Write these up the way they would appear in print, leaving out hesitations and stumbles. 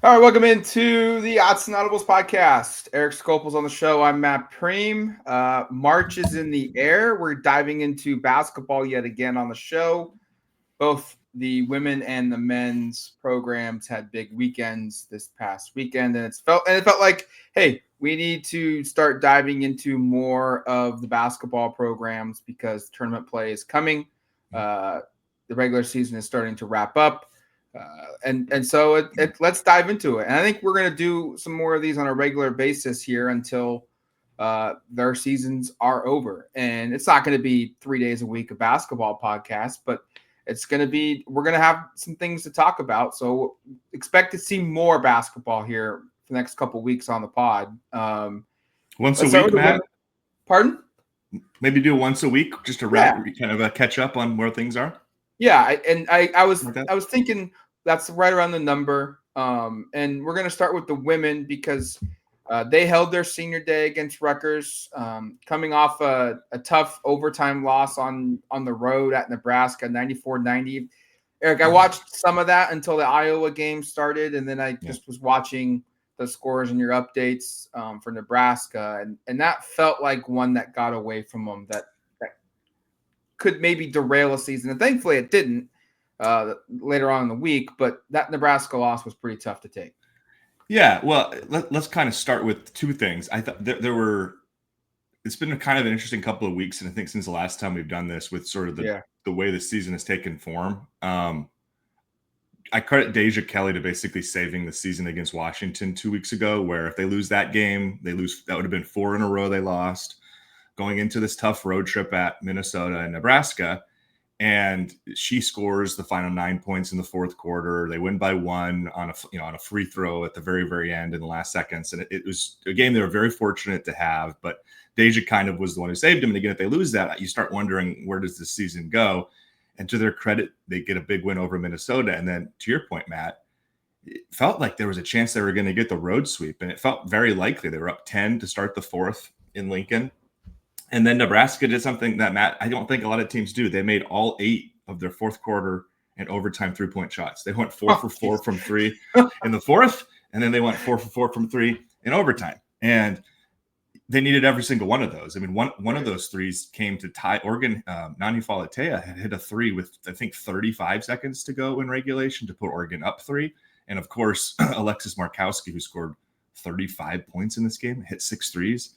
All right, welcome into the Autzen Audibles podcast. Erik Skopil's on the show. I'm Matt Prehm. March is in the air. We're diving into basketball yet again on the show. Both the women and the men's programs had big weekends this past weekend, and it felt like, hey, we need to start diving into more of the basketball programs because tournament play is coming. The regular season is starting to wrap up. So let's dive into it. And I think we're going to do some more of these on a regular basis here until their seasons are over. And it's not going to be 3 days a week of basketball podcast, but we're going to have some things to talk about. So expect to see more basketball here for the next couple of weeks on the pod. Once a week, Matt? Pardon? Maybe do once a week just to kind of catch up on where things are. Yeah, I was thinking that's right around the number. And we're gonna start with the women because they held their senior day against Rutgers, coming off a tough overtime loss on the road at Nebraska, 94-90. Erik, I watched some of that until the Iowa game started, and then I just was watching the scores and your updates for Nebraska, and that felt like one that got away from them that could maybe derail a season. And thankfully it didn't later on in the week, but that Nebraska loss was pretty tough to take. Yeah, well, let's kind of start with two things. I thought it's been a kind of an interesting couple of weeks, and I think since the last time we've done this with sort of the way the season has taken form. I credit Deja Kelly to basically saving the season against Washington 2 weeks ago, where if they lose that game, that would have been 4 in a row they lost, going into this tough road trip at Minnesota and Nebraska. And she scores the final 9 points in the fourth quarter. They win by 1 on a free throw at the very, very end in the last seconds. And it was a game they were very fortunate to have. But Deja kind of was the one who saved them. And again, if they lose that, you start wondering, where does this season go? And to their credit, they get a big win over Minnesota. And then to your point, Matt, it felt like there was a chance they were going to get the road sweep. And it felt very likely. They were up 10 to start the fourth in Lincoln. And then Nebraska did something that, Matt, I don't think a lot of teams do. They made all 8 of their fourth quarter and overtime 3-point shots. They went 4 for 4 from 3 in the fourth, and then they went 4 for 4 from 3 in overtime. And they needed every single one of those. I mean, one of those threes came to tie Oregon. Nani Falatea had hit a 3 with, I think, 35 seconds to go in regulation to put Oregon up 3. And, of course, Alexis Markowski, who scored 35 points in this game, hit 6 threes.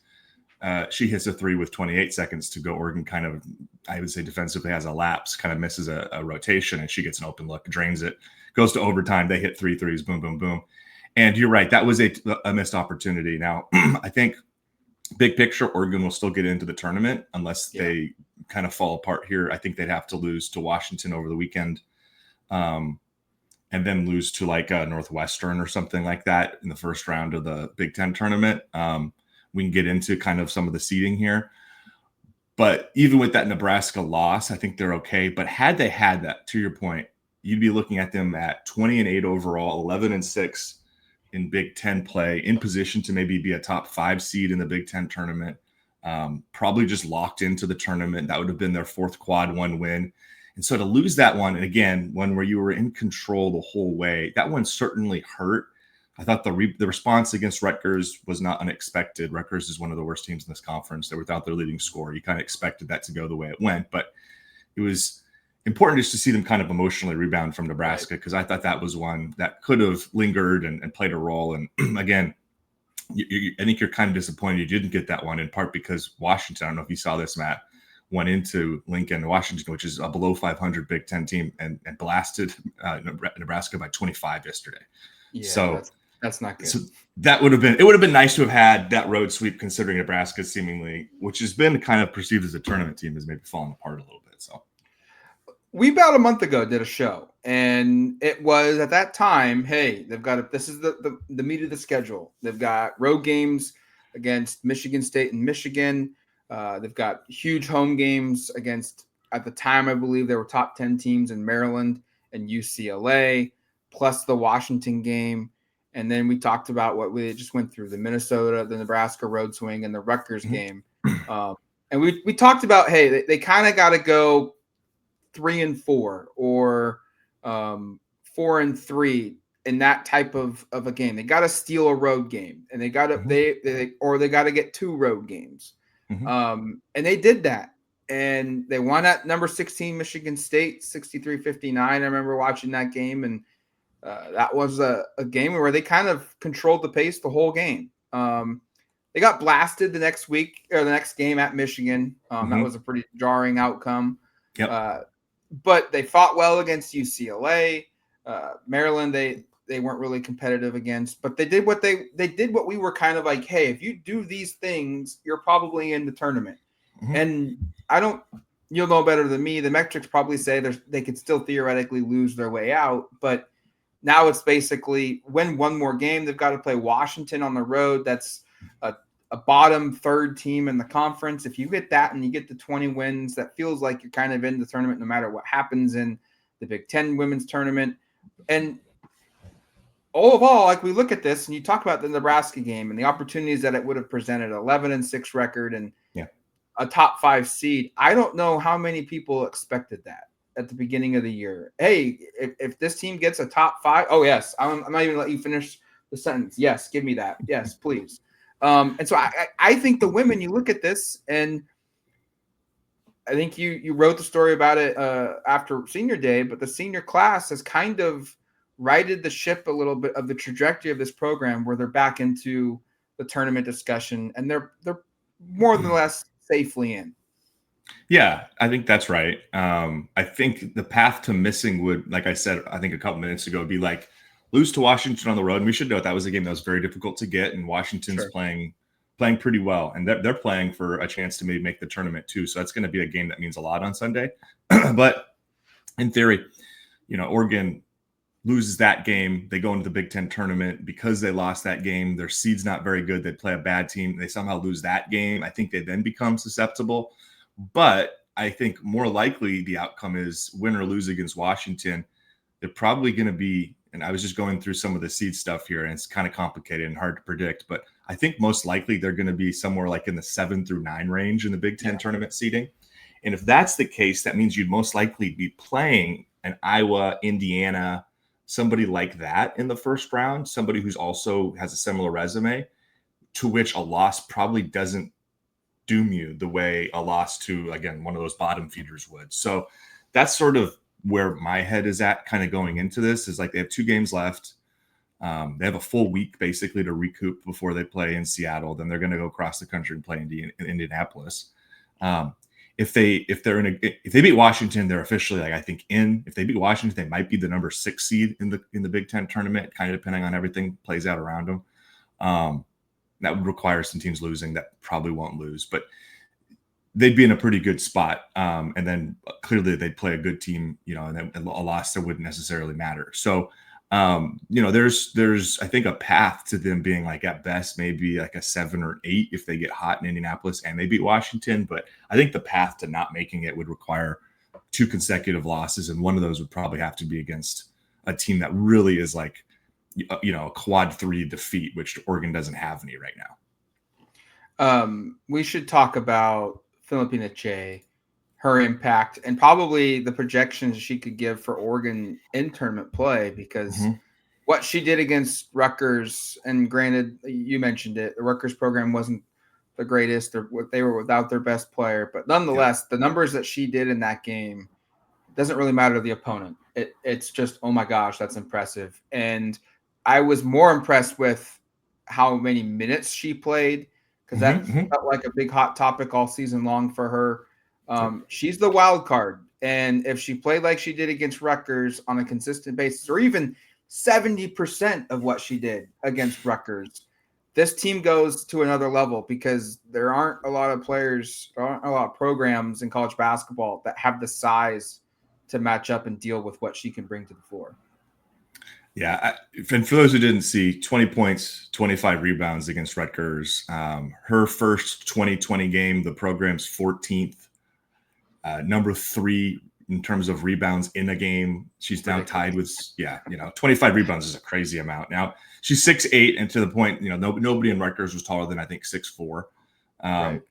She hits a 3 with 28 seconds to go. Oregon kind of, I would say, defensively has a lapse, kind of misses a rotation, and she gets an open look, drains it, goes to overtime. They hit 3 threes, boom, boom, boom. And you're right. That was a missed opportunity. Now, I think big picture, Oregon will still get into the tournament unless they kind of fall apart here. I think they'd have to lose to Washington over the weekend and then lose to like Northwestern or something like that in the first round of the Big Ten tournament. We can get into kind of some of the seeding here. But even with that Nebraska loss, I think they're okay. But had they had that, to your point, you'd be looking at them at 20-8 overall, 11-6 in Big Ten play, in position to maybe be a top 5 seed in the Big Ten tournament, probably just locked into the tournament. That would have been their 4th quad 1 win. And so to lose that one, and again, one where you were in control the whole way, that one certainly hurt. I thought the response against Rutgers was not unexpected. Rutgers is one of the worst teams in this conference. They're without their leading scorer. You kind of expected that to go the way it went, but it was important just to see them kind of emotionally rebound from Nebraska, because I thought that was one that could have lingered and played a role. And again, I think you're kind of disappointed you didn't get that one, in part because Washington, I don't know if you saw this, Matt, went into Lincoln, Washington, which is a below 500 Big Ten team, and blasted Nebraska by 25 yesterday. Yeah, so that's not good. So it would have been nice to have had that road sweep, considering Nebraska seemingly, which has been kind of perceived as a tournament team, has maybe fallen apart a little bit. So we about a month ago did a show, and it was at that time, hey, they've got this is the meat of the schedule. They've got road games against Michigan State and Michigan. They've got huge home games against, at the time, I believe there were top 10 teams in Maryland and UCLA, plus the Washington game. And then we talked about what we just went through, the Minnesota, the Nebraska road swing, and the Rutgers game. And we talked about, hey, they kind of got to go 3-4 or 4-3 in that type of a game. They got to steal a road game, and they got to they got to get 2 road games. And they did that, and they won at number 16 Michigan State 63-59. I remember watching that game, and that was a game where they kind of controlled the pace the whole game. They got blasted the next week or the next game at Michigan. That was a pretty jarring outcome. Yep. But they fought well against UCLA. Maryland, they weren't really competitive against, but they did what what we were kind of like, hey, if you do these things, you're probably in the tournament. And you'll know better than me. The metrics probably say they could still theoretically lose their way out, but now it's basically win one more game. They've got to play Washington on the road. That's a bottom 3rd team in the conference. If you get that and you get the 20 wins, that feels like you're kind of in the tournament no matter what happens in the Big Ten women's tournament. And all of all, like we look at this and you talk about the Nebraska game and the opportunities that it would have presented, 11-6 record and a top 5 seed. I don't know how many people expected that at the beginning of the year. Hey, if this team gets a top 5, oh yes, I'm not even let you finish the sentence. Yes, give me that. Yes, please. And so I think the women, you look at this, and I think you wrote the story about it after senior day, but the senior class has kind of righted the ship a little bit of the trajectory of this program where they're back into the tournament discussion, and they're more than less safely in. Yeah, I think that's right. I think the path to missing would, like I said, I think a couple minutes ago, be like lose to Washington on the road. And we should note that was a game that was very difficult to get, and Washington's playing pretty well, and they're playing for a chance to maybe make the tournament too. So that's going to be a game that means a lot on Sunday. But in theory, Oregon loses that game. They go into the Big Ten tournament because they lost that game. Their seed's not very good. They play a bad team. They somehow lose that game. I think they then become susceptible. But I think more likely the outcome is win or lose against Washington. They're probably going to be, and I was just going through some of the seed stuff here, and it's kind of complicated and hard to predict, but I think most likely they're going to be somewhere like in the 7 through 9 range in the Big Ten tournament seeding. And if that's the case, that means you'd most likely be playing an Iowa, Indiana, somebody like that in the first round, somebody who's also has a similar resume, to which a loss probably doesn't doom you the way a loss to, again, one of those bottom feeders would. So that's sort of where my head is at kind of going into this, is like they have 2 games left. They have a full week basically to recoup before they play in Seattle. Then they're going to go across the country and play in Indianapolis. If they beat Washington, they're officially, like, I think in. If they beat Washington, they might be the number 6 seed in the Big Ten tournament, kind of depending on everything plays out around them. That would require some teams losing that probably won't lose, but they'd be in a pretty good spot. And then clearly they'd play a good team, and then a loss that wouldn't necessarily matter. So, there's I think a path to them being like at best maybe like a 7 or 8 if they get hot in Indianapolis and they beat Washington. But I think the path to not making it would require 2 consecutive losses, and one of those would probably have to be against a team that really is like, a quad 3 defeat, which Oregon doesn't have any right now. We should talk about Philippa Kyei, her impact, and probably the projections she could give for Oregon in tournament play, because what she did against Rutgers, and granted, you mentioned it, the Rutgers program wasn't the greatest. They were without their best player, but nonetheless, the numbers that she did in that game, doesn't really matter to the opponent. It's just, oh my gosh, that's impressive. And I was more impressed with how many minutes she played, because that felt like a big hot topic all season long for her. She's the wild card. And if she played like she did against Rutgers on a consistent basis, or even 70% of what she did against Rutgers, this team goes to another level, because there aren't a lot of players, there aren't a lot of programs in college basketball that have the size to match up and deal with what she can bring to the floor. Yeah, and for those who didn't see, 20 points, 25 rebounds against Rutgers. Her first 2020 game, the program's 14th, number 3 in terms of rebounds in a game. She's now tied with, 25 rebounds is a crazy amount. Now, she's 6'8", and to the point, nobody in Rutgers was taller than, I think, 6'4".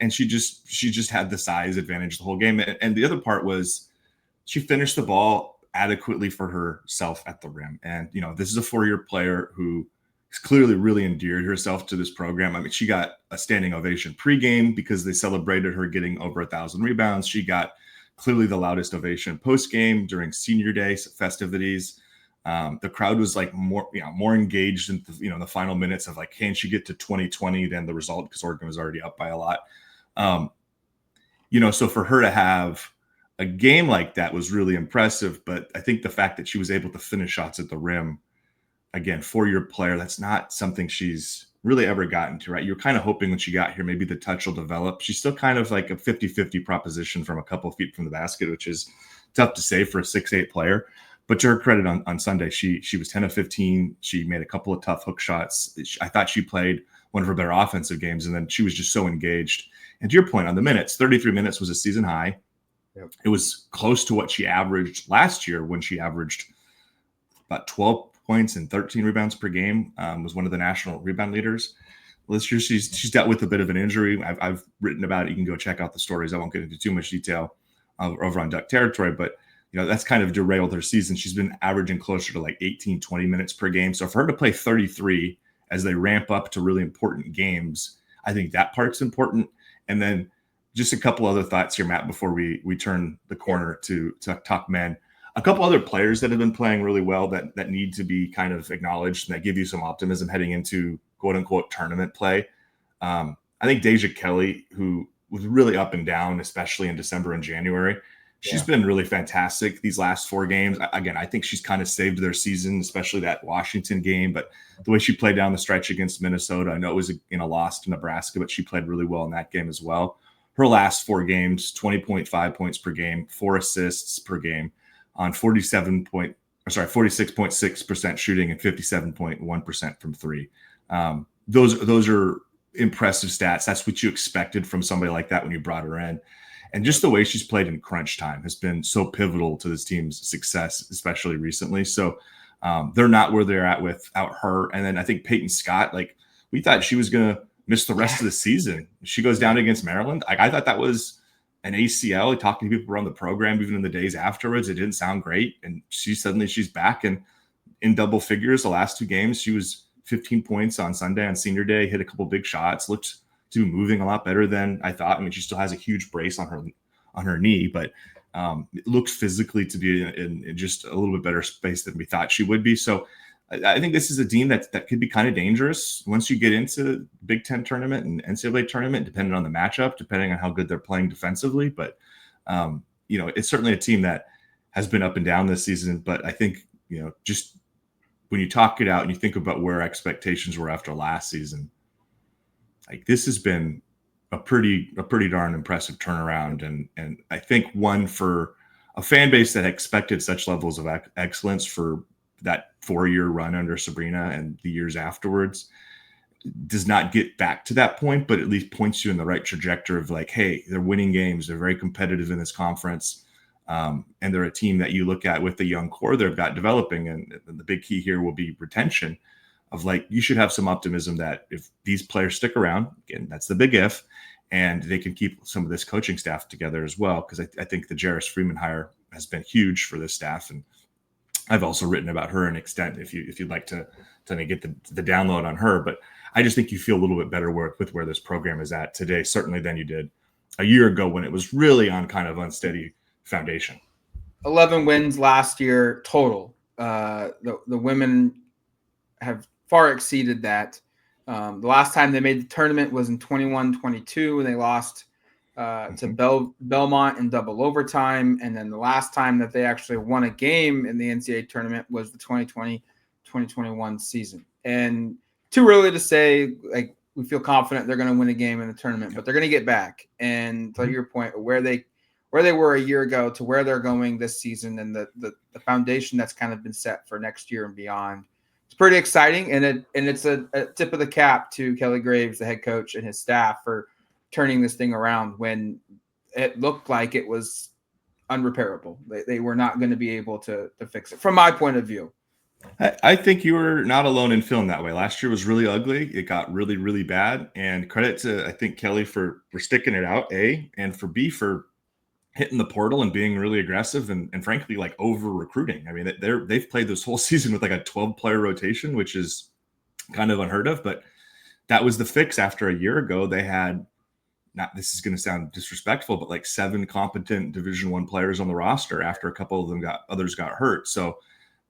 And she just had the size advantage the whole game. And the other part was she finished the ball adequately for herself at the rim. And, this is a 4-year player who has clearly really endeared herself to this program. I mean, she got a standing ovation pregame because they celebrated her getting over 1,000 rebounds. She got clearly the loudest ovation postgame during senior day festivities. The crowd was like more engaged in the final minutes of like, can she get to 2020 than the result, because Oregon was already up by a lot. So for her to have a game like that was really impressive. But I think the fact that she was able to finish shots at the rim, again, 4-year player, that's not something she's really ever gotten to, right? You're kind of hoping when she got here, maybe the touch will develop. She's still kind of like a 50-50 proposition from a couple of feet from the basket, which is tough to say for a 6'8" player. But to her credit, on Sunday, she was 10 of 15. She made a couple of tough hook shots. I thought she played one of her better offensive games, and then she was just so engaged. And to your point on the minutes, 33 minutes was a season high. Yep. It was close to what she averaged last year, when she averaged about 12 points and 13 rebounds per game, was one of the national rebound leaders. This year, she's dealt with a bit of an injury. I've written about it. You can go check out the stories. I won't get into too much detail over on Duck Territory, but that's kind of derailed her season. She's been averaging closer to like 18, 20 minutes per game. So for her to play 33 as they ramp up to really important games, I think that part's important. And then just a couple other thoughts here, Matt, before we turn the corner to talk men. A couple other players that have been playing really well that need to be kind of acknowledged and that give you some optimism heading into quote unquote tournament play. I think Deja Kelly, who was really up and down, especially in December and January, she's been really fantastic these last 4 games. Again, I think she's kind of saved their season, especially that Washington game. But the way she played down the stretch against Minnesota, I know it was in a loss to Nebraska, but she played really well in that game as well. Her last 4 games, 20.5 points per game, 4 assists per game on 46.6% shooting and 57.1% from 3. Those are impressive stats. That's what you expected from somebody like that when you brought her in. And just the way she's played in crunch time has been so pivotal to this team's success, especially recently. So they're not where they're at without her. And then I think Peyton Scott, like, we thought she was going to miss the rest of the season. She goes down against Maryland. I thought that was an ACL. Talking to people around the program, even in the days afterwards, it didn't sound great. And she's back and in double figures the last 2 games. She was 15 points on Sunday on senior day, hit a couple big shots, looked to be moving a lot better than I thought. I mean, she still has a huge brace on her knee, but it looks physically to be in just a little bit better space than we thought she would be. So I think this is a team that could be kind of dangerous once you get into Big Ten tournament and NCAA tournament, depending on the matchup, depending on how good they're playing defensively. But, it's certainly a team that has been up and down this season. But I think, just when you talk it out and you think about where expectations were after last season, like, this has been a pretty darn impressive turnaround. And I think one for a fan base that expected such levels of excellence for that 4-year run under Sabrina and the years afterwards does not get back to that point, but at least points you in the right trajectory of like, hey, they're winning games. They're very competitive in this conference. And they're a team that you look at with the young core they've got developing. And the big key here will be retention of, like, you should have some optimism that if these players stick around, again, that's the big if, and they can keep some of this coaching staff together as well. Because I think the Jairus Freeman hire has been huge for this staff. And I've also written about her in extent if you'd like to get the download on her. But I just think you feel a little bit better with where this program is at today, certainly than you did a year ago when it was really on kind of unsteady foundation. 11 wins last year total. The women have far exceeded that. The last time they made the tournament was in 21-22 when they lost to Belmont in double overtime. And then the last time that they actually won a game in the NCAA tournament was the 2020-2021 season. And too early to say, like, we feel confident they're going to win a game in the tournament, but they're going to get back. And to your point, where they were a year ago to where they're going this season, and the foundation that's kind of been set for next year and beyond. It's pretty exciting, and it's a tip of the cap to Kelly Graves, the head coach, and his staff for turning this thing around when it looked like it was unrepairable. They were not going to be able to fix it, from my point of view. I think you were not alone in feeling that way. Last year was really ugly. It got really, really bad. And credit to, I think, Kelly for sticking it out, A, and for B, for hitting the portal and being really aggressive and frankly, like over recruiting. I mean, they've played this whole season with like a 12-player rotation, which is kind of unheard of, but that was the fix after a year ago. They had, not, this is going to sound disrespectful, but like 7 competent Division I players on the roster after a couple of them others got hurt. So,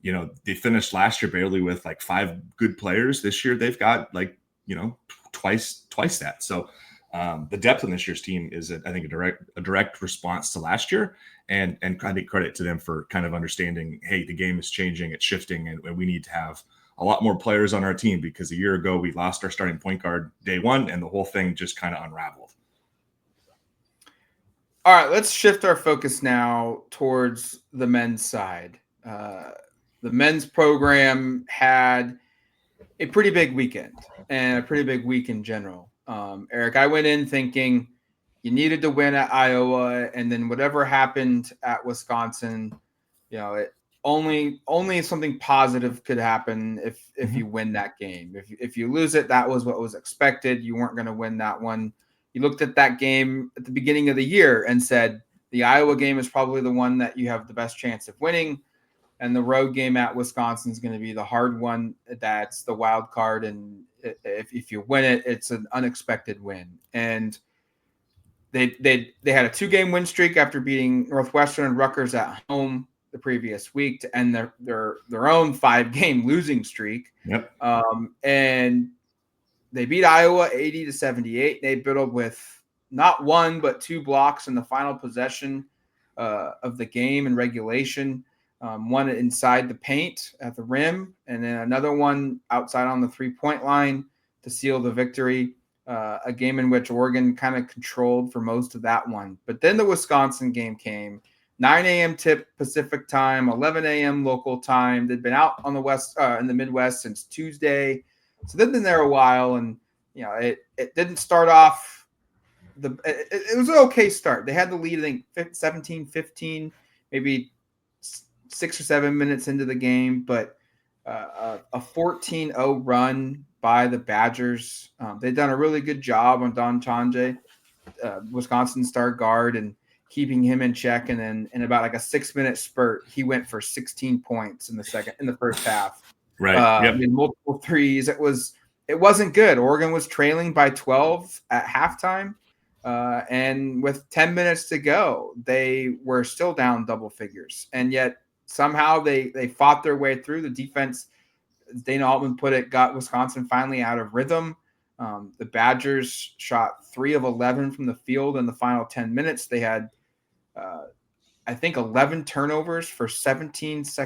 you know, they finished last year barely with like 5 good players. This year they've got like, you know, twice that. So the depth on this year's team is, I think, a direct response to last year, and I think credit to them for kind of understanding, hey, the game is changing, it's shifting, and we need to have a lot more players on our team, because a year ago we lost our starting point guard day one, and the whole thing just kind of unraveled. All right, let's shift our focus now towards the men's side. The men's program had a pretty big weekend and a pretty big week in general. Erik, I went in thinking you needed to win at Iowa, and then whatever happened at Wisconsin, you know, it only something positive could happen if you win that game. If you lose it, that was what was expected. You weren't going to win that one. You looked at that game at the beginning of the year and said the Iowa game is probably the one that you have the best chance of winning, and the road game at Wisconsin is going to be the hard one. That's the wild card, and if you win it, it's an unexpected win. And they had a 2-game win streak after beating Northwestern and Rutgers at home the previous week to end their own 5-game losing streak. Yep. And they beat Iowa 80-78. They battled with not one but 2 blocks in the final possession of the game in regulation. One inside the paint at the rim, and then another one outside on the 3-point line to seal the victory. A game in which Oregon kind of controlled for most of that one. But then the Wisconsin game came. 9 a.m. tip Pacific time, 11 a.m. local time. They'd been out on the west in the Midwest since Tuesday, so they've been there a while. And you know, it didn't start off. It was an okay start. They had the lead, I think 17-15, maybe 6 or 7 minutes into the game, but a 14-0 run by the Badgers. They've done a really good job on Don Chanje, Wisconsin star guard, and keeping him in check. And then in about like a 6-minute spurt, he went for 16 points in the first half. Right. Yep. Multiple threes. It wasn't good. Oregon was trailing by 12 at halftime. And with 10 minutes to go, they were still down double figures. And yet somehow they fought their way through. The defense, as Dana Altman put it, got Wisconsin finally out of rhythm. The Badgers shot 3 of 11 from the field in the final 10 minutes. They had, I think, 11 turnovers for 17 points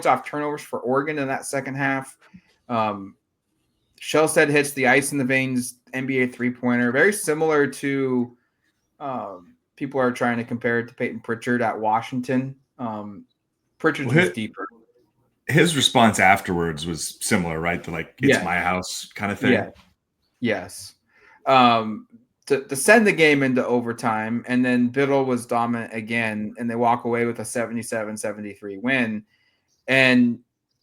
off turnovers for Oregon in that second half. Shellstead hits the ice in the veins NBA 3-pointer, very similar to people are trying to compare it to Peyton Pritchard at Washington. Pritchard's was deeper. His response afterwards was similar, right? To like, it's my house kind of thing. Yeah. Yes. To send the game into overtime, and then Biddle was dominant again, and they walk away with a 77-73 win. And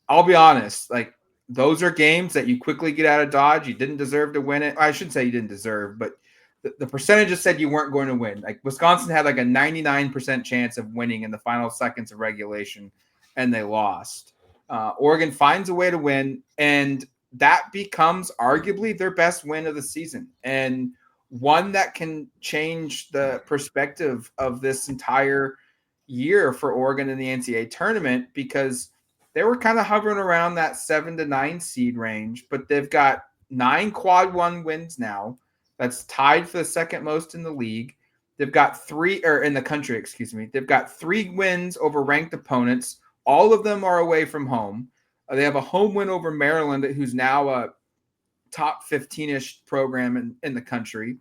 I'll be honest, like, those are games that you quickly get out of Dodge. You didn't deserve to win it. I shouldn't say you didn't deserve, but the percentages said you weren't going to win. Like, Wisconsin had like a 99% chance of winning in the final seconds of regulation, and they lost. Oregon finds a way to win, and that becomes arguably their best win of the season, and one that can change the perspective of this entire year for Oregon in the NCAA tournament, because they were kind of hovering around that 7 to 9 seed range, but they've got 9 quad 1 wins now. That's tied for the second most in the league. They've got 3 in the country, excuse me. They've got 3 wins over ranked opponents. All of them are away from home. They have a home win over Maryland, who's now a top 15-ish program in the country.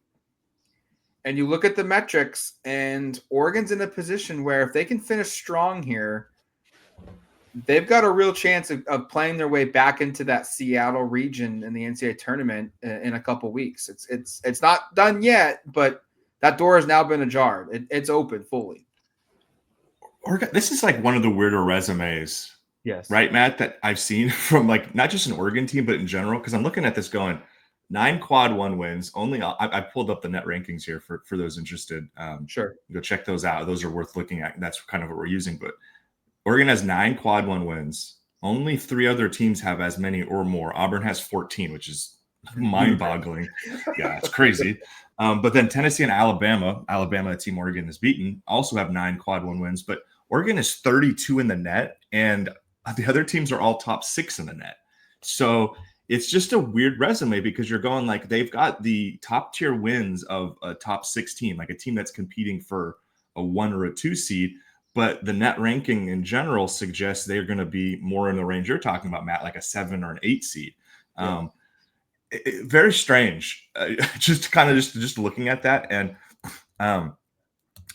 And you look at the metrics, and Oregon's in a position where if they can finish strong here, they've got a real chance of playing their way back into that Seattle region in the NCAA tournament in a couple weeks. It's not done yet, but that door has now been ajar. It's open fully. This is like one of the weirder resumes, yes, right, Matt, that I've seen from like not just an Oregon team, but in general. Because I'm looking at this going, 9 quad one wins. Only I pulled up the net rankings here for those interested. Sure. Go check those out. Those are worth looking at. That's kind of what we're using. But Oregon has 9 quad one wins. Only 3 other teams have as many or more. Auburn has 14, which is mind-boggling. Yeah, it's crazy. But then Tennessee and Alabama, a team Oregon has beaten, also have 9 quad one wins. But Oregon is 32 in the net, and the other teams are all top 6 in the net. So it's just a weird resume because you're going like they've got the top tier wins of a top 6 team, like a team that's competing for a 1 or a 2 seed. But the net ranking in general suggests they're going to be more in the range you're talking about, Matt, like a 7 or an 8 seed. Yeah. Very strange. Just looking at that, and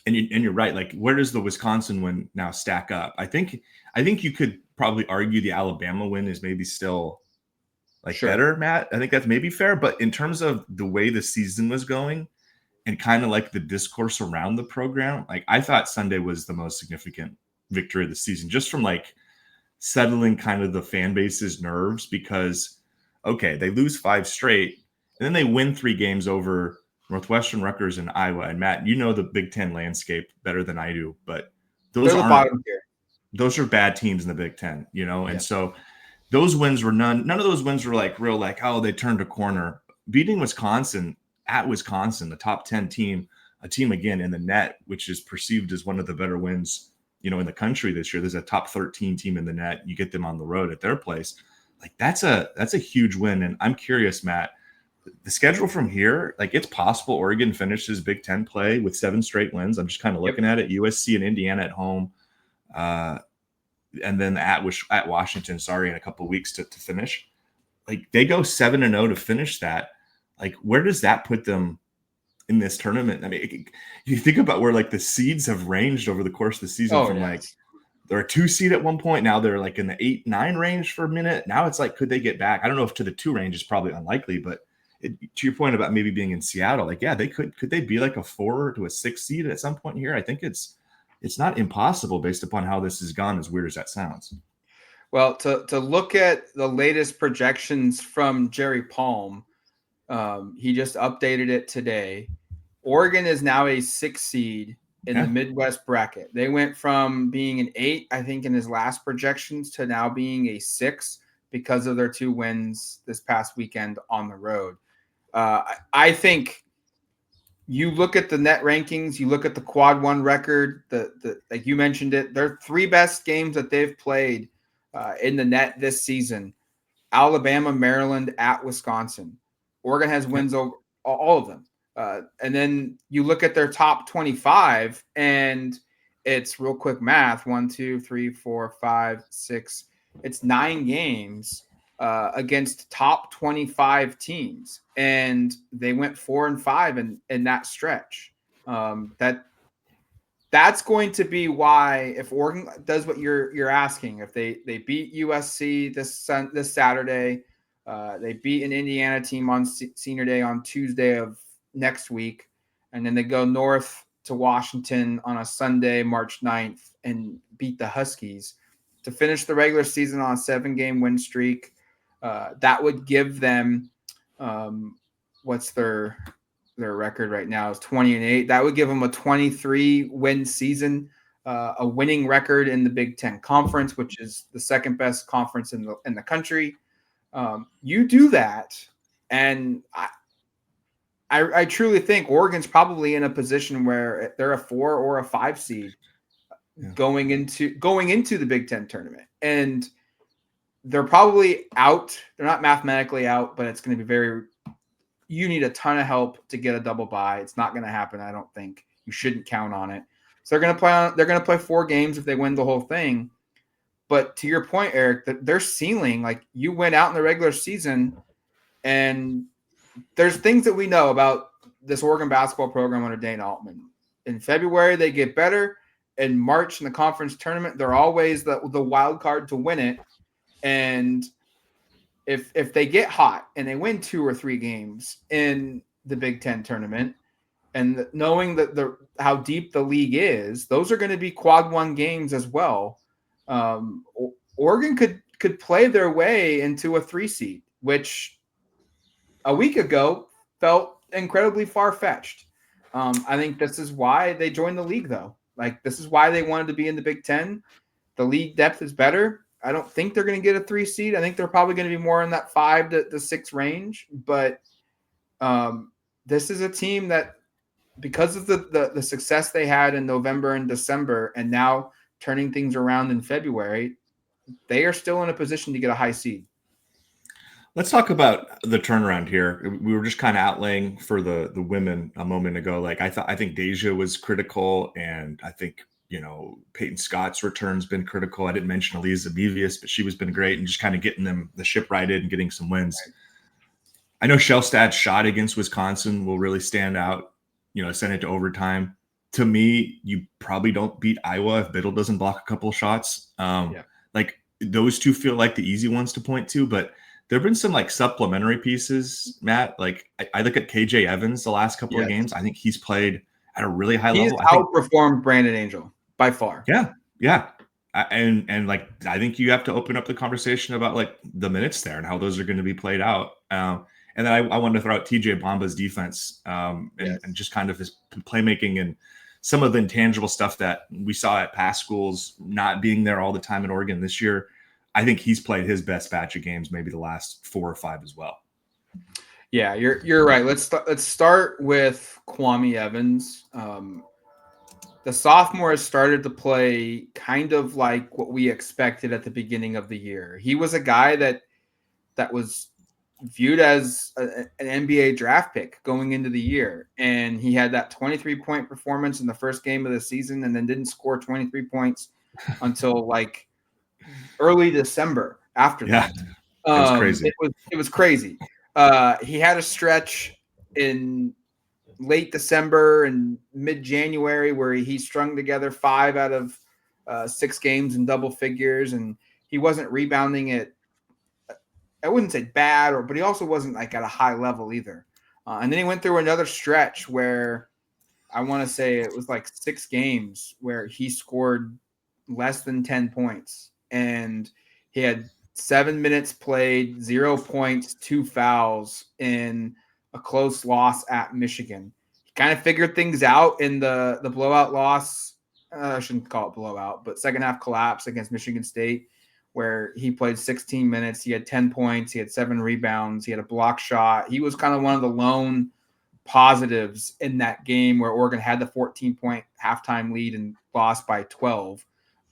you're right. Like, where does the Wisconsin win now stack up? I think you could probably argue the Alabama win is maybe still like better, Matt. I think that's maybe fair. But in terms of the way the season was going, and kind of like the discourse around the program, like I thought Sunday was the most significant victory of the season, just from like settling kind of the fan base's nerves because, okay, they lose 5 straight and then they win 3 games over Northwestern, Rutgers, and Iowa. And Matt, you know the Big Ten landscape better than I do, but those are bad teams in the Big Ten, you know? And so those wins were none of those wins were like real, like, oh, they turned a corner. Beating Wisconsin at Wisconsin, the top 10 team, a team again in the net, which is perceived as one of the better wins, you know, in the country this year. There's a top 13 team in the net. You get them on the road at their place. Like that's a huge win. And I'm curious, Matt, the schedule from here, like it's possible Oregon finishes Big Ten play with 7 straight wins. I'm just kind of looking at it. USC and Indiana at home. And then at Washington, in a couple of weeks to finish. Like they go 7-0 to finish that. Like, where does that put them in this tournament? I mean, you think about where like the seeds have ranged over the course of the season like they're a 2 seed at one point. Now they're like in the 8-9 range for a minute. Now it's like, could they get back? I don't know if to the 2 range is probably unlikely, but to your point about maybe being in Seattle, like, yeah, they could they be like a 4 to a 6 seed at some point here? I think it's not impossible based upon how this has gone, as weird as that sounds. Well, to look at the latest projections from Jerry Palm, he just updated it today. Oregon is now a 6 seed in the Midwest bracket. They went from being an 8, I think, in his last projections to now being a 6 because of their 2 wins this past weekend on the road. I think you look at the net rankings, you look at the quad 1 record, the like you mentioned it, their 3 best games that they've played in the net this season: Alabama, Maryland, at Wisconsin. Oregon has wins over all of them. And then you look at their top 25, and it's real quick math: 1, 2, 3, 4, 5, 6. It's 9 games against top 25 teams, and they went 4-5 in that stretch. That's going to be why, if Oregon does what you're asking, if they beat USC this Saturday, they beat an Indiana team on Senior Day on Tuesday of next week, and then they go north to Washington on a Sunday, March 9th, and beat the Huskies to finish the regular season on a 7-game win streak. That would give them what's their record right now is 20-8. That would give them a 23-win season, a winning record in the Big Ten Conference, which is the second best conference in the country. You do that, and I truly think Oregon's probably in a position where they're a 4 or a 5 seed going into the Big Ten tournament, and they're probably out. They're not mathematically out, but it's going to be you need a ton of help to get a double bye. It's not going to happen, I don't think. You shouldn't count on it. So they're going to play 4 games if they win the whole thing. But to your point, Eric, that their ceiling, like you went out in the regular season, and there's things that we know about this Oregon basketball program under Dana Altman. In February, they get better. In March, in the conference tournament, they're always the wild card to win it. And if they get hot and they win 2 or 3 games in the Big Ten tournament, and knowing that how deep the league is, those are going to be quad 1 games as well. Oregon could play their way into a 3 seed, which a week ago felt incredibly far-fetched. I think this is why they joined the league, though. Like, this is why they wanted to be in the Big Ten. The league depth is better. I don't think they're going to get a 3 seed. I think they're probably going to be more in that 5 to 6 range. But this is a team that, because of the success they had in November and December, and now turning things around in February, they are still in a position to get a high seed. Let's talk about the turnaround here. We were just kind of outlaying for the women a moment ago. Like I think Deja was critical, and I think Peyton Scott's return's been critical. I didn't mention Eliza Bevius, but she was been great and just kind of getting them the ship righted and getting some wins. Right. I know Shellstad's shot against Wisconsin will really stand out. Send it to overtime. To me, you probably don't beat Iowa if Biddle doesn't block a couple of shots. Like those two feel like the easy ones to point to, but there have been some like supplementary pieces, Matt. Like I look at KJ Evans the last couple of games. I think he's played at a really high level. He's outperformed Brandon Angel by far. Yeah. And like I think you have to open up the conversation about like the minutes there and how those are going to be played out. And then I wanted to throw out TJ Bomba's defense and just kind of his playmaking and some of the intangible stuff that we saw at past schools not being there all the time in Oregon this year. I think he's played his best batch of games, maybe the last 4 or 5 as well. Yeah, you're right. Let's start with Kwame Evans. The sophomore has started to play kind of like what we expected at the beginning of the year. He was a guy that was viewed as an NBA draft pick going into the year, and he had that 23-point performance in the first game of the season, and then didn't score 23 points until like early December after that. It was crazy. It was crazy. He had a stretch in late December and mid-January where he strung together 5 out of 6 games in double figures, and he wasn't rebounding it. I wouldn't say bad, but he also wasn't like at a high level either. And then he went through another stretch where I want to say it was like 6 games where he scored less than 10 points. And he had 7 minutes played, 0 points, 2 fouls in a close loss at Michigan. He kind of figured things out in the blowout loss. I shouldn't call it blowout, but second half collapse against Michigan State, where he played 16 minutes. He had 10 points. He had 7 rebounds. He had a block shot. He was kind of one of the lone positives in that game where Oregon had the 14-point halftime lead and lost by 12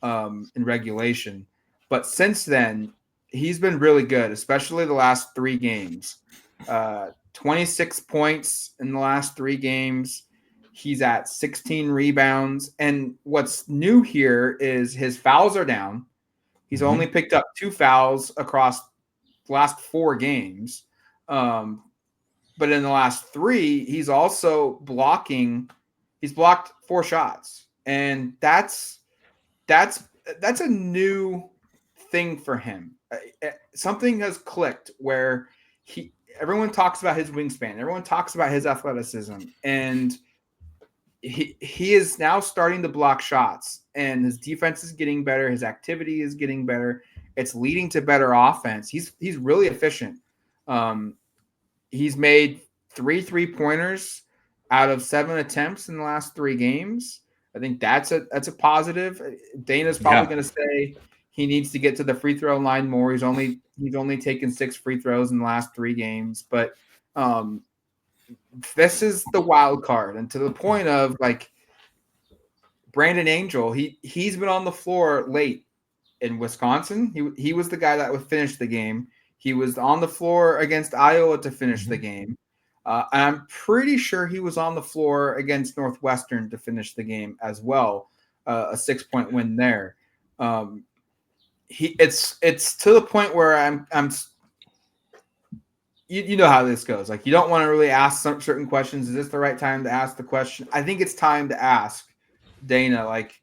in regulation. But since then, he's been really good, especially the last 3 games. 26 points in the last 3 games. He's at 16 rebounds. And what's new here is his fouls are down. He's only picked up 2 fouls across the last 4 games. But in the last 3, he's also blocking. He's blocked 4 shots. And that's a new thing for him. Something has clicked where everyone talks about his wingspan. Everyone talks about his athleticism. And he is now starting to block shots, and his defense is getting better. His activity is getting better. It's leading to better offense. He's really efficient. He's made 3 3-pointers out of 7 attempts in the last 3 games. I think that's a positive. Dana's probably going to say he needs to get to the free throw line more. He's only taken 6 free throws in the last 3 games, but this is the wild card, and to the point of like Brandon Angel, he's been on the floor late in Wisconsin. He was the guy that would finish the game. He was on the floor against Iowa to finish the game. And I'm pretty sure he was on the floor against Northwestern to finish the game as well. A 6-point win there. It's to the point where I'm you know how this goes. Like, you don't want to really ask certain questions. Is this the right time to ask the question? I think it's time to ask Dana. Like,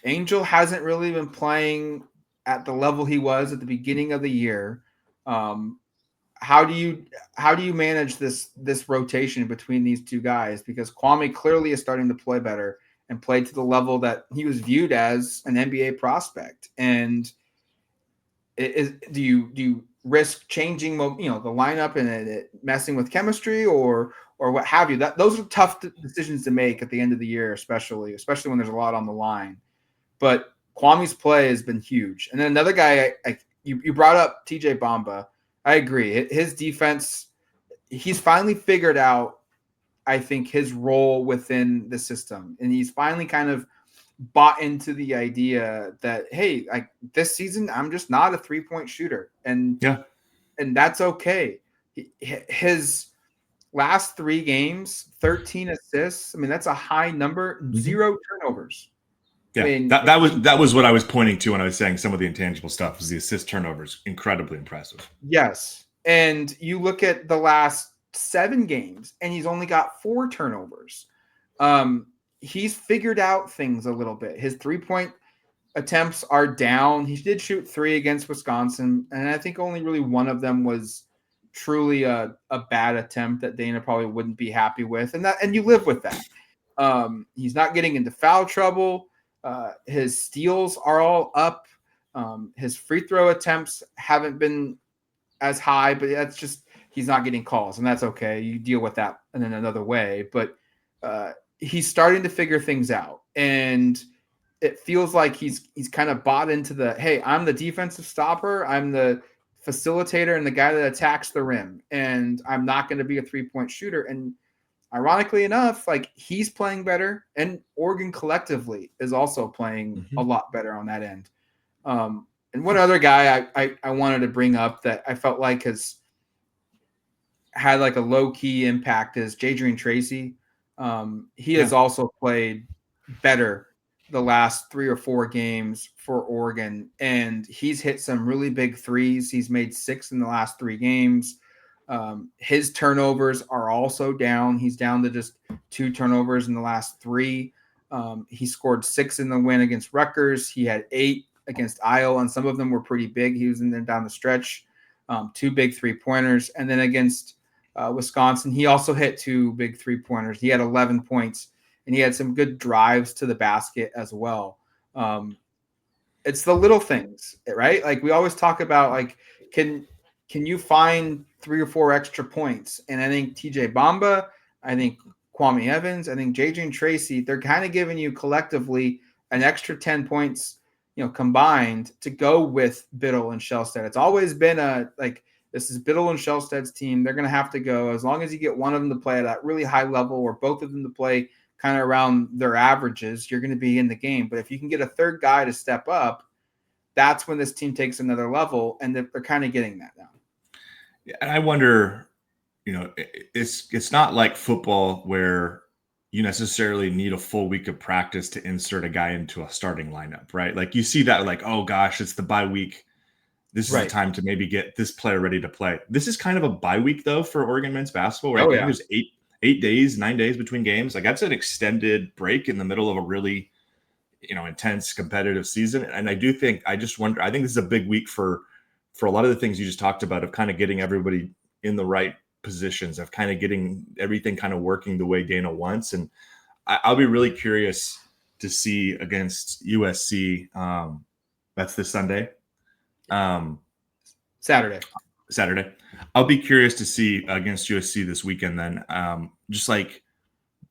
Angel hasn't really been playing at the level he was at the beginning of the year. How do you manage this rotation between these 2 guys? Because Kwame clearly is starting to play better and play to the level that he was viewed as an NBA prospect. And do you risk changing, the lineup and it messing with chemistry or what have you. Those are tough decisions to make at the end of the year, especially when there's a lot on the line. But Kwame's play has been huge. And then another guy, you brought up TJ Bamba. I agree. His defense, he's finally figured out, I think, his role within the system. And he's finally kind of bought into the idea that, hey, like this season, I'm just not a 3-point shooter. And that's okay. His last 3 games, 13 assists. I mean, that's a high number, 0 turnovers. Yeah, I mean, that was what I was pointing to when I was saying some of the intangible stuff was the assist turnovers. Incredibly impressive. Yes. And you look at the last 7 games and he's only got 4 turnovers. He's figured out things a little bit. His 3-point attempts are down. He did shoot 3 against Wisconsin, and I think only really one of them was truly a bad attempt that Dana probably wouldn't be happy with. And you live with that. He's not getting into foul trouble. His steals are all up. His free throw attempts haven't been as high, but that's just he's not getting calls, and that's okay. You deal with that in another way. But he's starting to figure things out, and it feels like he's kind of bought into the, hey, I'm the defensive stopper, I'm the facilitator and the guy that attacks the rim, and I'm not going to be a 3-point shooter. And ironically enough, like he's playing better, and Oregon collectively is also playing a lot better on that end. And one other guy I wanted to bring up that I felt like has had like a low key impact is Jadrian Tracy. He has also played better the last 3 or 4 games for Oregon, and he's hit some really big threes. He's made 6 in the last 3 games. His turnovers are also down. He's down to just 2 turnovers in the last 3. He scored 6 in the win against Rutgers. He had 8 against Iowa, and some of them were pretty big. He was in there down the stretch, 2 big 3-pointers. And then against Wisconsin, he also hit 2 big 3-pointers. He had 11 points, and he had some good drives to the basket as well. It's the little things, right? Like we always talk about, like, can you find 3 or 4 extra points? And I think TJ Bamba, I think Kwame Evans, I think Jadrian Tracy, they're kind of giving you collectively an extra 10 points, combined to go with Biddle and Shellstead. It's always been this is Biddle and Shellstead's team. They're going to have to go, as long as you get one of them to play at that really high level or both of them to play kind of around their averages, you're going to be in the game. But if you can get a third guy to step up, that's when this team takes another level, and they're kind of getting that now. Yeah, and I wonder, it's not like football where you necessarily need a full week of practice to insert a guy into a starting lineup, right? Like you see that, like, oh gosh, it's the bye week. This is the time to maybe get this player ready to play. This is kind of a bye week though for Oregon men's basketball, right? I think there's 8 days, 9 days between games. Like that's an extended break in the middle of a really, intense competitive season. And I think this is a big week for a lot of the things you just talked about, of kind of getting everybody in the right positions, of kind of getting everything kind of working the way Dana wants. And I'll be really curious to see against USC. That's this Sunday. Saturday. I'll be curious to see against USC this weekend then. Just like,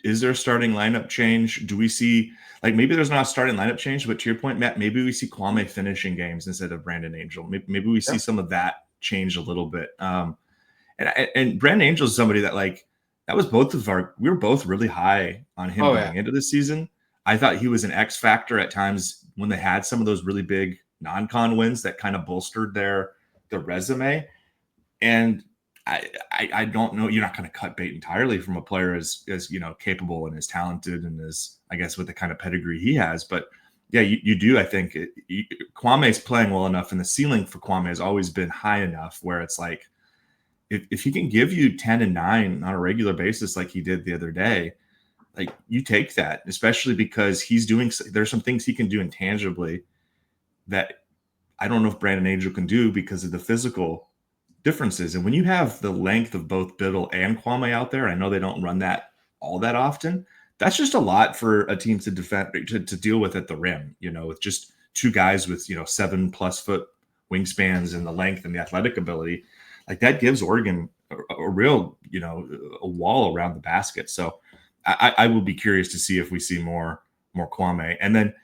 is there a starting lineup change? Do we see, like, maybe there's not a starting lineup change, but to your point, Matt, maybe we see Kwame finishing games instead of Brandon Angel. Maybe we see some of that change a little bit. And Brandon Angel is somebody that, like, we were both really high on him going into the season. I thought he was an X factor at times when they had some of those really big non-con wins that kind of bolstered their resume. And I don't know, you're not going to cut bait entirely from a player as capable and as talented and as, I guess, with the kind of pedigree he has. But yeah, you do. I think Kwame's playing well enough, and the ceiling for Kwame has always been high enough where it's like, if he can give you 10 and 9 on a regular basis, like he did the other day, like you take that, especially because there's some things he can do intangibly that I don't know if Brandon Angel can do because of the physical differences. And when you have the length of both Biddle and Kwame out there, I know they don't run that all that often. That's just a lot for a team to defend, to deal with at the rim, with just 2 guys with, 7+ foot wingspans and the length and the athletic ability, like that gives Oregon a real, a wall around the basket. So I will be curious to see if we see more Kwame. And then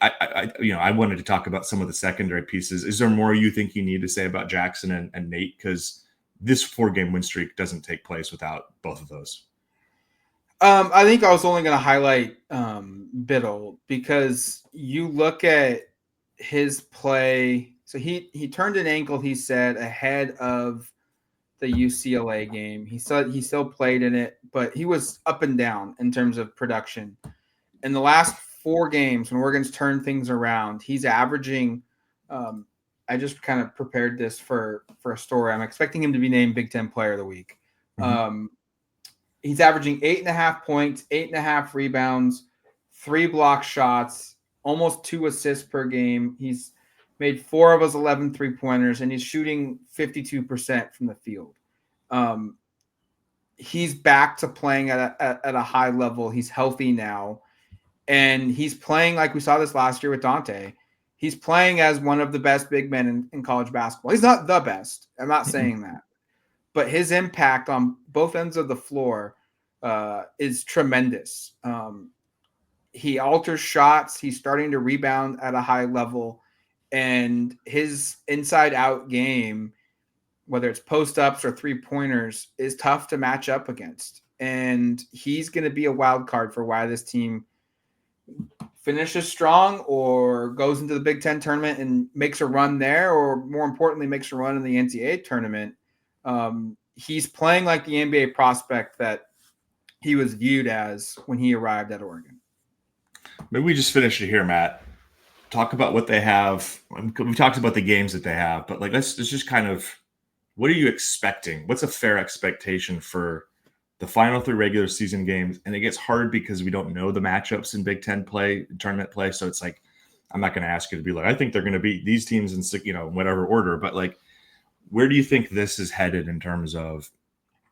I wanted to talk about some of the secondary pieces. Is there more you think you need to say about Jackson and Nate? Because this 4-game win streak doesn't take place without both of those. I think I was only going to highlight Biddle because you look at his play. So he turned an ankle, he said, ahead of the UCLA game. He said he still played in it, but he was up and down in terms of production. In the last 4 games, when Oregon's turned things around, he's averaging. I just kind of prepared this for a story. I'm expecting him to be named Big Ten Player of the Week. Mm-hmm. He's averaging 8.5 points, 8.5 rebounds, 3 block shots, almost 2 assists per game. He's made 4 of his 11 3-pointers, and he's shooting 52% from the field. He's back to playing at a high level. He's healthy now, and he's playing like we saw this last year with Dante. He's playing as one of the best big men in college basketball. He's not the best. I'm not saying that. But his impact on both ends of the floor is tremendous. He alters shots. He's starting to rebound at a high level. And his inside-out game, whether it's post-ups or 3-pointers, is tough to match up against. And he's going to be a wild card for why this team finishes strong or goes into the Big Ten tournament and makes a run there, or more importantly, makes a run in the NCAA tournament. He's playing like the NBA prospect that he was viewed as when he arrived at Oregon. Maybe we just finish it here, Matt. Talk about what they have. We talked about the games that they have, but let's just kind of, what are you expecting? What's a fair expectation for the final 3 regular season games? And it gets hard because we don't know the matchups in Big Ten play, tournament play. So it's like, I'm not going to ask you to be like, I think they're going to beat these teams in whatever order, but where do you think this is headed in terms of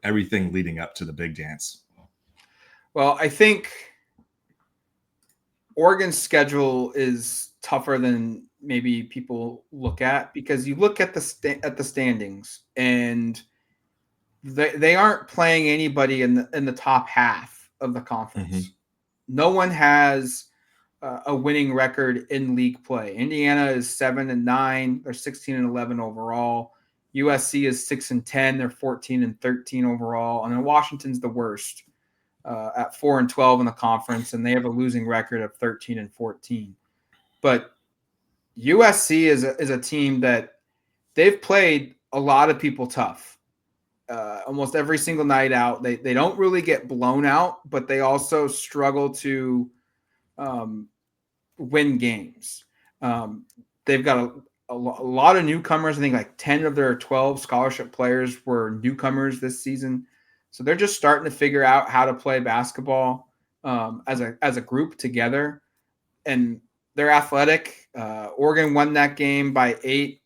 everything leading up to the big dance? Well, I think Oregon's schedule is tougher than maybe people look at, because you look at the standings and they aren't playing anybody in the top half of the conference. Mm-hmm. No one has a winning record in league play. Indiana is 7-9. They're 16-11 overall. USC is 6-10. They're 14-13 overall. And then Washington's the worst at 4-12 in the conference, and they have a losing record of 13-14. But USC is a team that they've played a lot of people tough. Almost every single night out. They don't really get blown out, but they also struggle to win games. They've got a lot of newcomers. I think like 10 of their 12 scholarship players were newcomers this season. So they're just starting to figure out how to play basketball as a group together. And they're athletic. Oregon won that game by 8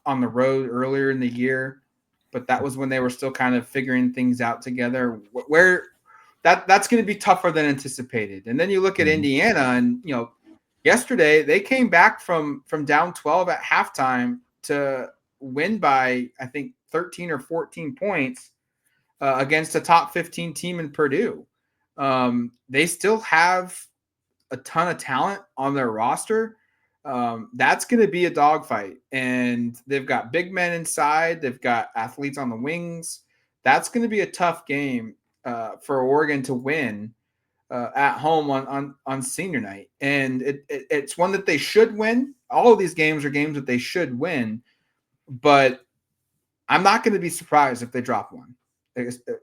on the road earlier in the year, but that was when they were still kind of figuring things out together. Where that's going to be tougher than anticipated. And then you look at Indiana, and yesterday they came back from down 12 at halftime to win by, I think, 13 or 14 points against a top 15 team in Purdue. They still have a ton of talent on their roster. That's going to be a dogfight, and they've got big men inside. They've got athletes on the wings. That's going to be a tough game for Oregon to win at home on senior night. And it's one that they should win. All of these games are games that they should win, but I'm not going to be surprised if they drop one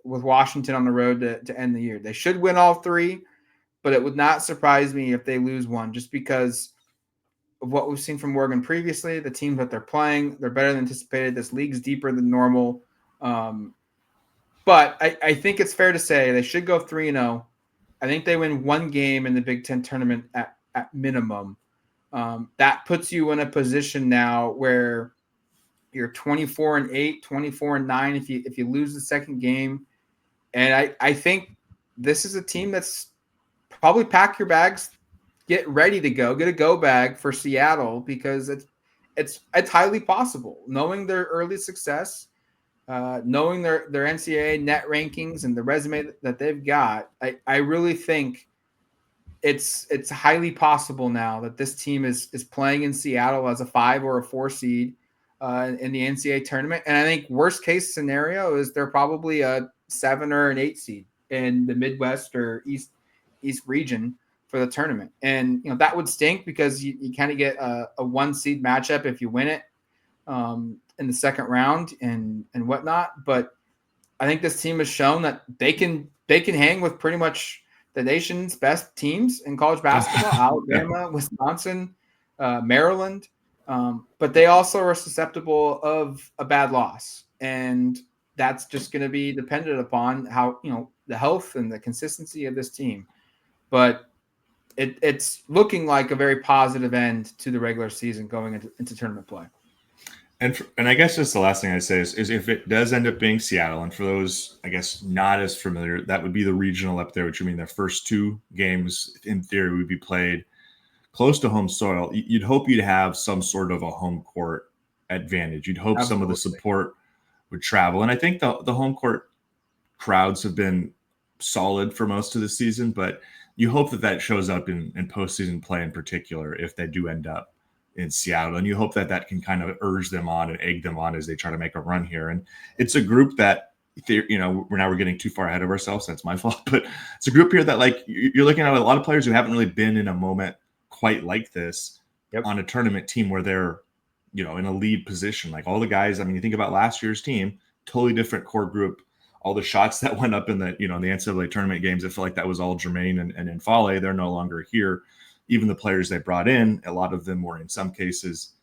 with Washington on the road to end the year. They should win all 3, but it would not surprise me if they lose one, just because of what we've seen from Oregon previously, the teams that they're playing. They're better than anticipated. This league's deeper than normal. But I think it's fair to say they should go 3-0. I think they win one game in the Big Ten tournament at minimum. That puts you in a position now where you're 24-8, 24-9 if you lose the second game. And I think this is a team that's probably pack your bags, get ready to go, get a go bag for Seattle, because it's highly possible, knowing their early success, knowing their NCAA net rankings and the resume that they've got. I really think it's highly possible now that this team is playing in Seattle as a 5 or a 4 seed in the NCAA tournament. And I think worst case scenario is they're probably a 7 or an 8 seed in the Midwest or East region for the tournament. And that would stink because you kind of get a 1 seed matchup if you win it in the second round and whatnot. But I think this team has shown that they can hang with pretty much the nation's best teams in college basketball: Alabama, Wisconsin, Maryland. But they also are susceptible of a bad loss, and that's just going to be dependent upon how the health and the consistency of this team. But it's looking like a very positive end to the regular season going into tournament play. And I guess just the last thing I'd say is if it does end up being Seattle, and for those, I guess, not as familiar, that would be the regional up there, which would mean their first 2 games, in theory, would be played close to home soil. You'd hope you'd have some sort of a home court advantage. You'd hope some of the support would travel. And I think the home court crowds have been solid for most of the season, but you hope that shows up in postseason play in particular if they do end up in Seattle, and you hope that can kind of urge them on and egg them on as they try to make a run here. And it's a group that, we're getting too far ahead of ourselves. That's my fault, but it's a group here that, like, you're looking at a lot of players who haven't really been in a moment quite like this on a tournament team where they're, in a lead position. Like all the guys, I mean, you think about last year's team, totally different core group. All the shots that went up in the, the NCAA tournament games, I feel like that was all Jermaine and Infale. They're no longer here. Even the players they brought in, a lot of them were, in some cases,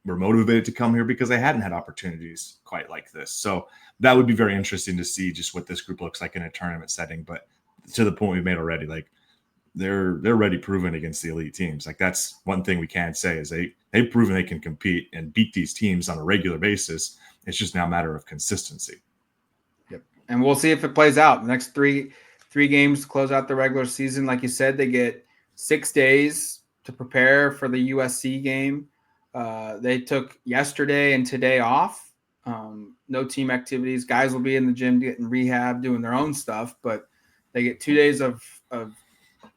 were motivated to come here because they hadn't had opportunities quite like this. So that would be very interesting to see just what this group looks like in a tournament setting. But to the point we've made already, like they're already proven against the elite teams. Like that's one thing we can say is they've proven they can compete and beat these teams on a regular basis. It's just now a matter of consistency. Yep. And we'll see if it plays out. The next three games to close out the regular season. Like you said, they get 6 days to prepare for the USC game. They took yesterday and today off. No team activities. Guys will be in the gym getting rehab, doing their own stuff, but they get 2 days of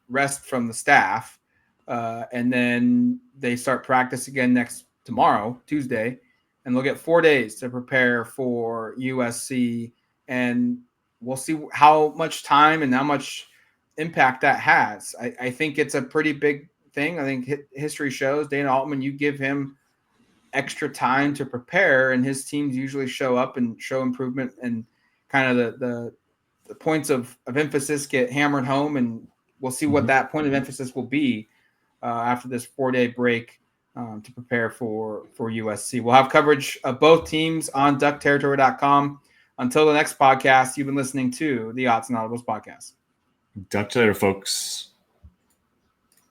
rest from the staff. And then they start practice again tomorrow, Tuesday, and they'll get 4 days to prepare for USC. And we'll see how much time and how much impact that has. I think it's a pretty big thing. I think history shows Dana Altman, you give him extra time to prepare, and his teams usually show up and show improvement, and kind of the points of emphasis get hammered home, and we'll see what that point of emphasis will be after this 4-day break to prepare for USC. We'll have coverage of both teams on duckterritory.com. Until the next podcast, you've been listening to the Autzen Audibles podcast. Talk to you later, folks.